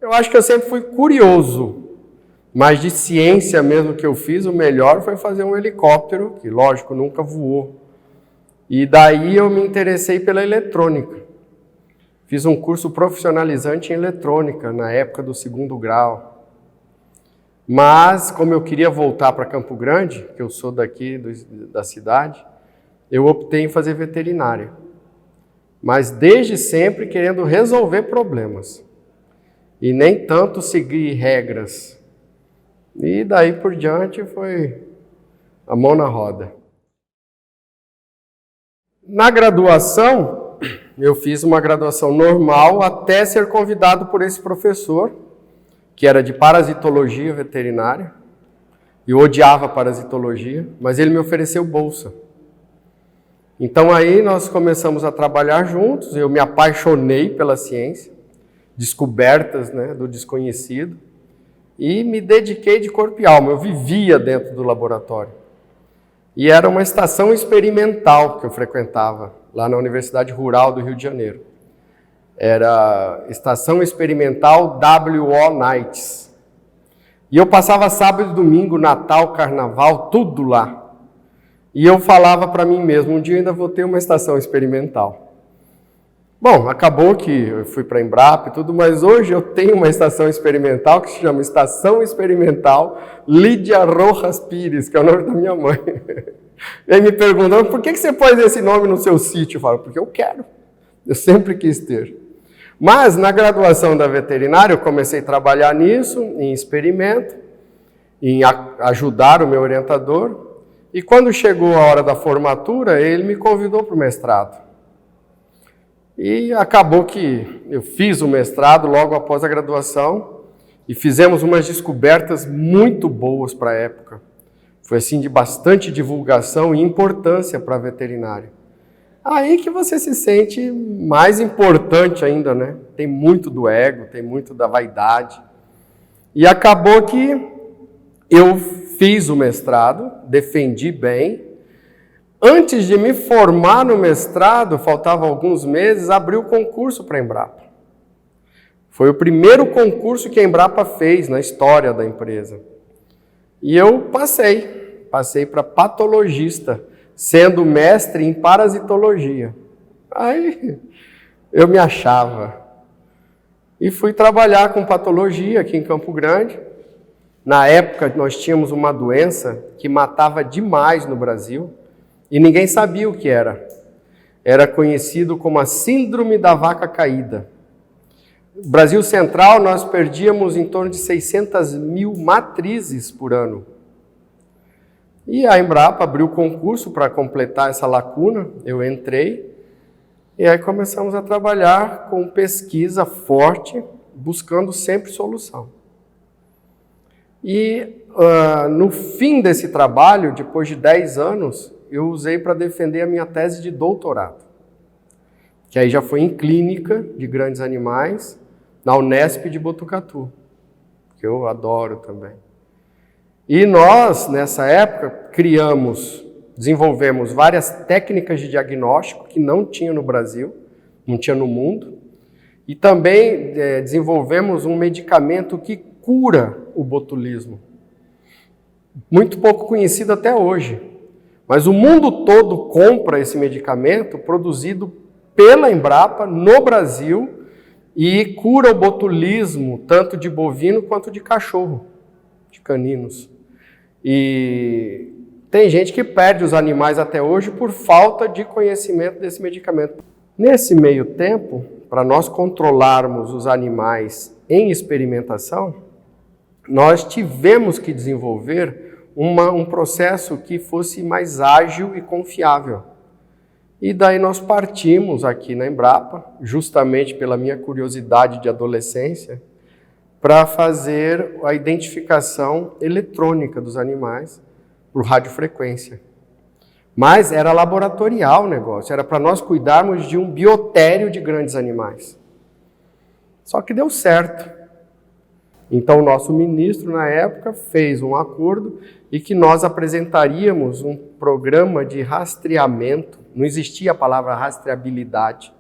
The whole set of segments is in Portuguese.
Eu acho que eu sempre fui curioso, mas de ciência mesmo que eu fiz, o melhor foi fazer um helicóptero, que lógico, nunca voou. E daí eu me interessei pela eletrônica. Fiz um curso profissionalizante em eletrônica, na época do 2º grau. Mas, como eu queria voltar para Campo Grande, que eu sou daqui da cidade, eu optei em fazer veterinária. Mas desde sempre querendo resolver problemas. E nem tanto seguir regras. E daí por diante foi a mão na roda. Na graduação, eu fiz uma graduação normal até ser convidado por esse professor, que era de parasitologia veterinária. Eu odiava parasitologia, mas ele me ofereceu bolsa. Então aí nós começamos a trabalhar juntos, eu me apaixonei pela ciência, descobertas, né, do desconhecido, e me dediquei de corpo e alma, eu vivia dentro do laboratório. E era uma estação experimental que eu frequentava, lá na Universidade Rural do Rio de Janeiro. Era Estação Experimental WO Nights. E eu passava sábado e domingo, Natal, Carnaval, tudo lá. E eu falava para mim mesmo, um dia eu ainda vou ter uma estação experimental. Bom, acabou que eu fui para a Embrapa e tudo, mas hoje eu tenho uma estação experimental que se chama Estação Experimental Lídia Rojas Pires, que é o nome da minha mãe. E aí me perguntam, por que você pôs esse nome no seu sítio? Eu falo, porque eu quero. Eu sempre quis ter. Mas na graduação da veterinária eu comecei a trabalhar nisso, em experimento, em ajudar o meu orientador. E quando chegou a hora da formatura, ele me convidou para o mestrado. E acabou que eu fiz o mestrado logo após a graduação e fizemos umas descobertas muito boas para a época. Foi assim de bastante divulgação e importância para a veterinária. Aí que você se sente mais importante ainda, né? Tem muito do ego, tem muito da vaidade. E acabou que eu fiz o mestrado, defendi bem. Antes de me formar no mestrado, faltavam alguns meses, abri o concurso para a Embrapa. Foi o primeiro concurso que a Embrapa fez na história da empresa. E eu passei para patologista, sendo mestre em parasitologia. Aí eu me achava. E fui trabalhar com patologia aqui em Campo Grande. Na época nós tínhamos uma doença que matava demais no Brasil. E ninguém sabia o que era. Era conhecido como a síndrome da vaca caída. No Brasil Central, nós perdíamos em torno de 600 mil matrizes por ano. E a Embrapa abriu concurso para completar essa lacuna. Eu entrei. E aí começamos a trabalhar com pesquisa forte, buscando sempre solução. E no fim desse trabalho, depois de 10 anos, eu usei para defender a minha tese de doutorado, que aí já foi em clínica de grandes animais, na Unesp de Botucatu, que eu adoro também. E nós, nessa época, desenvolvemos várias técnicas de diagnóstico que não tinha no Brasil, não tinha no mundo, e também desenvolvemos um medicamento que cura o botulismo, muito pouco conhecido até hoje. Mas o mundo todo compra esse medicamento produzido pela Embrapa no Brasil e cura o botulismo tanto de bovino quanto de cachorro, de caninos. E tem gente que perde os animais até hoje por falta de conhecimento desse medicamento. Nesse meio tempo, para nós controlarmos os animais em experimentação, nós tivemos que desenvolver um processo que fosse mais ágil e confiável. E daí nós partimos aqui na Embrapa, justamente pela minha curiosidade de adolescência, para fazer a identificação eletrônica dos animais por radiofrequência. Mas era laboratorial o negócio, era para nós cuidarmos de um biotério de grandes animais. Só que deu certo. Então, o nosso ministro, na época, fez um acordo e que nós apresentaríamos um programa de rastreamento. Não existia a palavra rastreabilidade.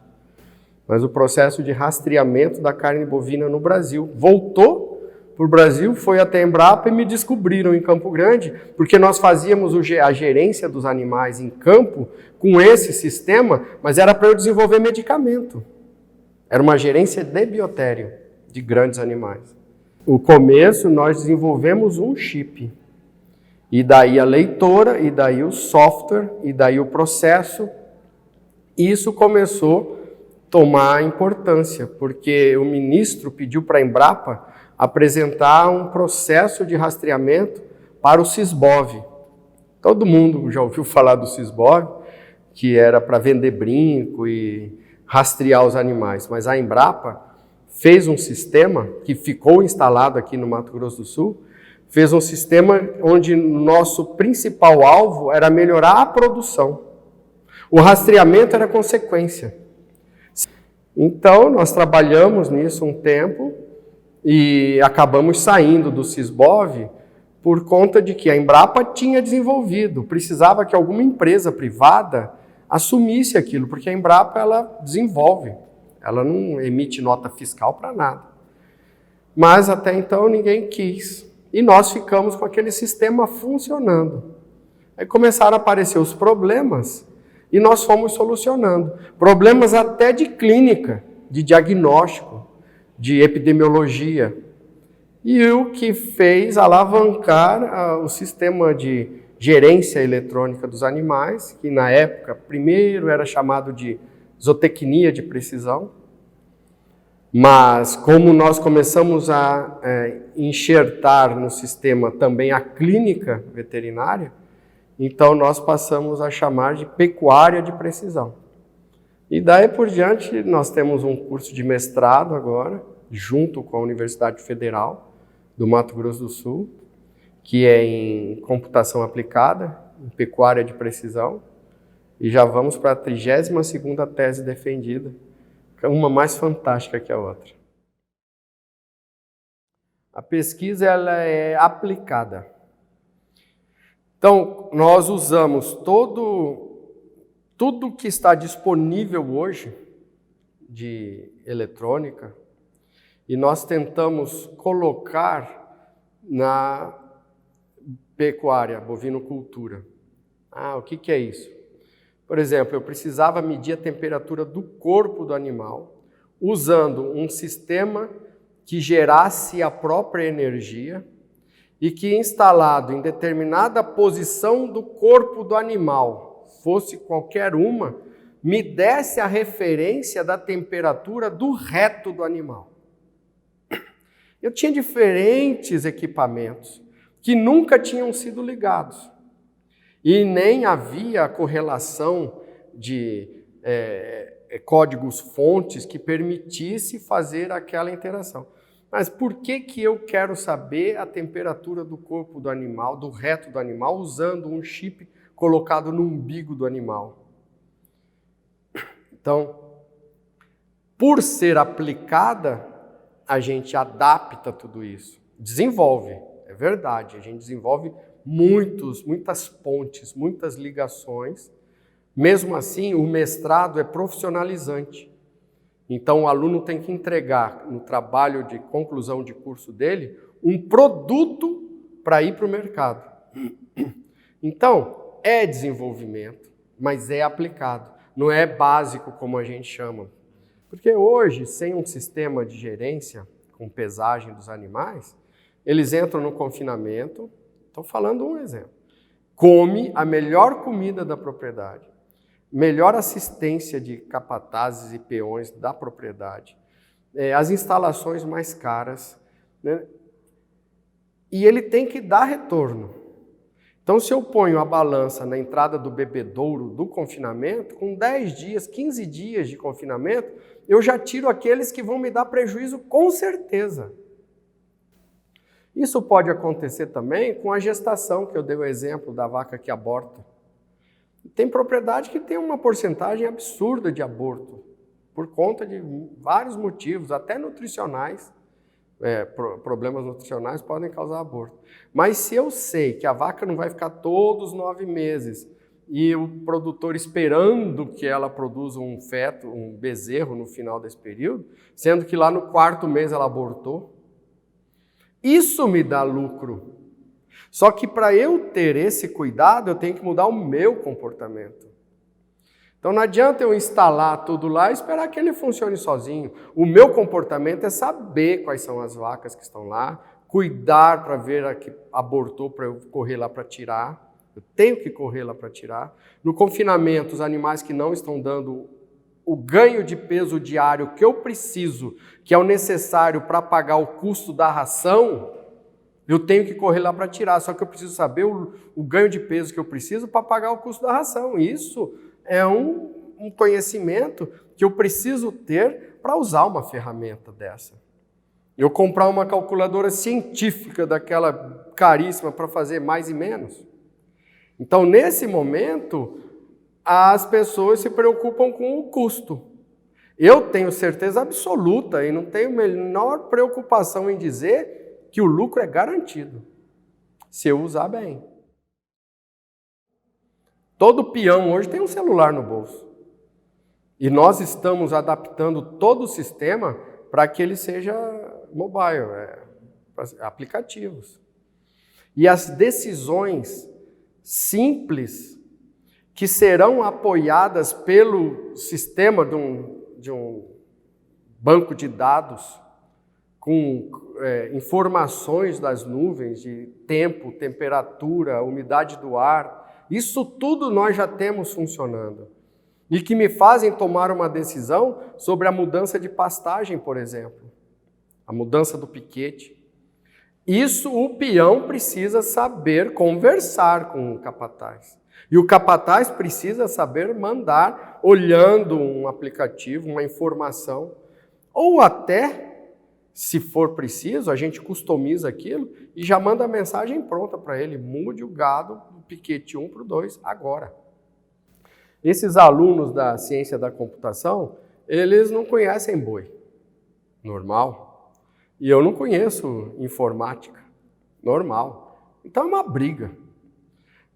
mas o processo de rastreamento da carne bovina no Brasil. Voltou para o Brasil, foi até a Embrapa e me descobriram em Campo Grande, porque nós fazíamos a gerência dos animais em campo com esse sistema, mas era para eu desenvolver medicamento. Era uma gerência de biotério de grandes animais. No começo, nós desenvolvemos um chip. E daí a leitora, e daí o software, e daí o processo. Isso começou a tomar importância, porque o ministro pediu para a Embrapa apresentar um processo de rastreamento para o Sysbov. Todo mundo já ouviu falar do Sysbov, que era para vender brinco e rastrear os animais. Mas a Embrapa fez um sistema que ficou instalado aqui no Mato Grosso do Sul, fez um sistema onde nosso principal alvo era melhorar a produção. O rastreamento era consequência. Então, nós trabalhamos nisso um tempo e acabamos saindo do Sysbov por conta de que a Embrapa tinha desenvolvido, precisava que alguma empresa privada assumisse aquilo, porque a Embrapa ela desenvolve, ela não emite nota fiscal para nada. Mas até então ninguém quis. E nós ficamos com aquele sistema funcionando. Aí começaram a aparecer os problemas e nós fomos solucionando. Problemas até de clínica, de diagnóstico, de epidemiologia. E o que fez alavancar o sistema de gerência eletrônica dos animais, que na época, primeiro era chamado de zootecnia de precisão, mas como nós começamos a enxertar no sistema também a clínica veterinária, então nós passamos a chamar de pecuária de precisão. E daí por diante nós temos um curso de mestrado agora, junto com a Universidade Federal do Mato Grosso do Sul, que é em computação aplicada, em pecuária de precisão, e já vamos para a 32ª tese defendida, uma mais fantástica que a outra. A pesquisa ela é aplicada. Então, nós usamos tudo que está disponível hoje de eletrônica e nós tentamos colocar na pecuária, bovinocultura. O que é isso? Por exemplo, eu precisava medir a temperatura do corpo do animal usando um sistema que gerasse a própria energia e que, instalado em determinada posição do corpo do animal, fosse qualquer uma, me desse a referência da temperatura do reto do animal. Eu tinha diferentes equipamentos que nunca tinham sido ligados. E nem havia correlação de códigos-fontes que permitisse fazer aquela interação. Mas por que eu quero saber a temperatura do corpo do animal, do reto do animal, usando um chip colocado no umbigo do animal? Então, por ser aplicada, a gente adapta tudo isso, desenvolve, é verdade, a gente desenvolve muitas pontes, muitas ligações. Mesmo assim, o mestrado é profissionalizante. Então, o aluno tem que entregar, no trabalho de conclusão de curso dele, um produto para ir para o mercado. Então, é desenvolvimento, mas é aplicado. Não é básico, como a gente chama. Porque hoje, sem um sistema de gerência, com pesagem dos animais, eles entram no confinamento. Estou falando um exemplo. Come a melhor comida da propriedade, melhor assistência de capatazes e peões da propriedade, as instalações mais caras, né? E ele tem que dar retorno. Então, se eu ponho a balança na entrada do bebedouro do confinamento, com 10 dias, 15 dias de confinamento, eu já tiro aqueles que vão me dar prejuízo com certeza. Isso pode acontecer também com a gestação, que eu dei o exemplo da vaca que aborta. Tem propriedade que tem uma porcentagem absurda de aborto, por conta de vários motivos, até nutricionais. Problemas nutricionais podem causar aborto. Mas se eu sei que a vaca não vai ficar todos os 9 meses e o produtor esperando que ela produza um feto, um bezerro no final desse período, sendo que lá no 4º mês ela abortou. Isso me dá lucro. Só que para eu ter esse cuidado, eu tenho que mudar o meu comportamento. Então não adianta eu instalar tudo lá e esperar que ele funcione sozinho. O meu comportamento é saber quais são as vacas que estão lá, cuidar para ver a que abortou para eu correr lá para tirar. Eu tenho que correr lá para tirar. No confinamento, os animais que não estão dando o ganho de peso diário que eu preciso, que é o necessário para pagar o custo da ração, eu tenho que correr lá para tirar. Só que eu preciso saber o ganho de peso que eu preciso para pagar o custo da ração. Isso é um conhecimento que eu preciso ter para usar uma ferramenta dessa. Eu comprar uma calculadora científica daquela caríssima para fazer mais e menos. Então, nesse momento, as pessoas se preocupam com o custo. Eu tenho certeza absoluta e não tenho a menor preocupação em dizer que o lucro é garantido, se eu usar bem. Todo peão hoje tem um celular no bolso. E nós estamos adaptando todo o sistema para que ele seja mobile, aplicativos. E as decisões simples que serão apoiadas pelo sistema de um banco de dados com informações das nuvens de tempo, temperatura, umidade do ar, isso tudo nós já temos funcionando. E que me fazem tomar uma decisão sobre a mudança de pastagem, por exemplo. A mudança do piquete. Isso o peão precisa saber conversar com o capataz. E o capataz precisa saber mandar, olhando um aplicativo, uma informação. Ou até, se for preciso, a gente customiza aquilo e já manda a mensagem pronta para ele. Mude o gado do piquete 1 para o 2 agora. Esses alunos da ciência da computação, eles não conhecem boi. Normal. E eu não conheço informática. Normal. Então é uma briga.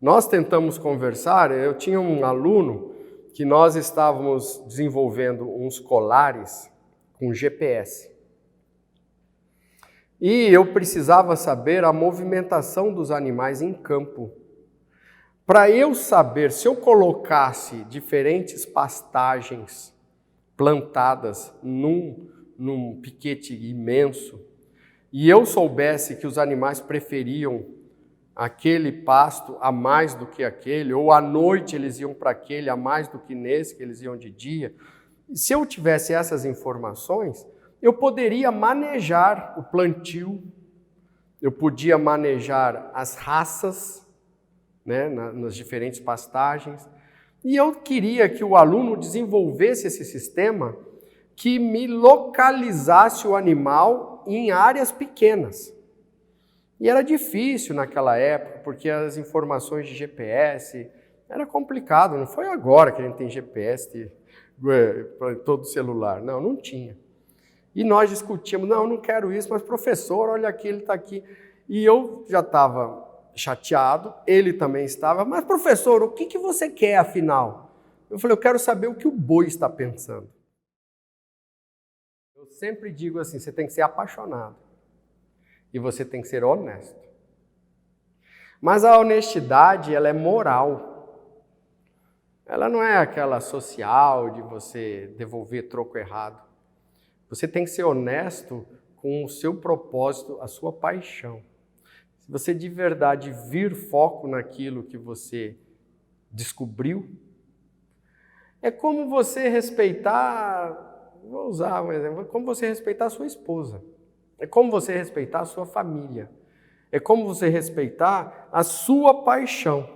Nós tentamos conversar, eu tinha um aluno que nós estávamos desenvolvendo uns colares com GPS. E eu precisava saber a movimentação dos animais em campo. Para eu saber, se eu colocasse diferentes pastagens plantadas num piquete imenso, e eu soubesse que os animais preferiam aquele pasto a mais do que aquele, ou à noite eles iam para aquele a mais do que nesse, que eles iam de dia, se eu tivesse essas informações, eu poderia manejar o plantio, eu podia manejar as raças, né, nas diferentes pastagens. E eu queria que o aluno desenvolvesse esse sistema que me localizasse o animal em áreas pequenas. E era difícil naquela época, porque as informações de GPS era complicado. Não foi agora que a gente tem GPS para todo celular. Não, não tinha. E nós discutíamos, não quero isso, mas professor, olha aqui, ele está aqui. E eu já estava chateado, ele também estava, mas professor, o que você quer afinal? Eu falei, eu quero saber o que o boi está pensando. Eu sempre digo assim, você tem que ser apaixonado e você tem que ser honesto. Mas a honestidade, ela é moral. Ela não é aquela social de você devolver troco errado. Você tem que ser honesto com o seu propósito, a sua paixão. Se você de verdade vir foco naquilo que você descobriu, é como você respeitar, vou usar um exemplo, é como você respeitar a sua esposa, é como você respeitar a sua família, é como você respeitar a sua paixão.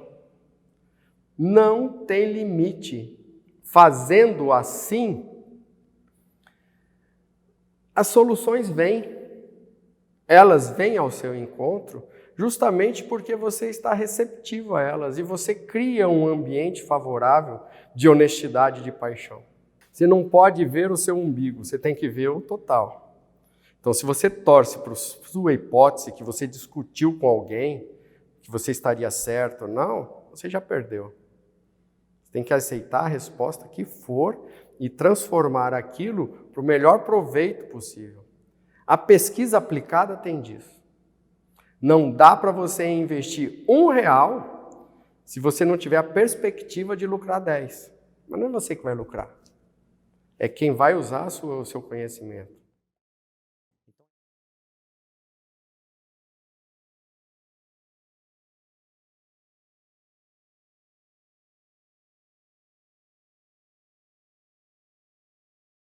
Não tem limite. Fazendo assim, as soluções vêm. Elas vêm ao seu encontro justamente porque você está receptivo a elas e você cria um ambiente favorável de honestidade e de paixão. Você não pode ver o seu umbigo, você tem que ver o total. Então, se você torce para a sua hipótese que você discutiu com alguém, que você estaria certo ou não, você já perdeu. Você tem que aceitar a resposta que for e transformar aquilo para o melhor proveito possível. A pesquisa aplicada tem disso. Não dá para você investir R$1 se você não tiver a perspectiva de lucrar 10. Mas não é você que vai lucrar. É quem vai usar o seu conhecimento.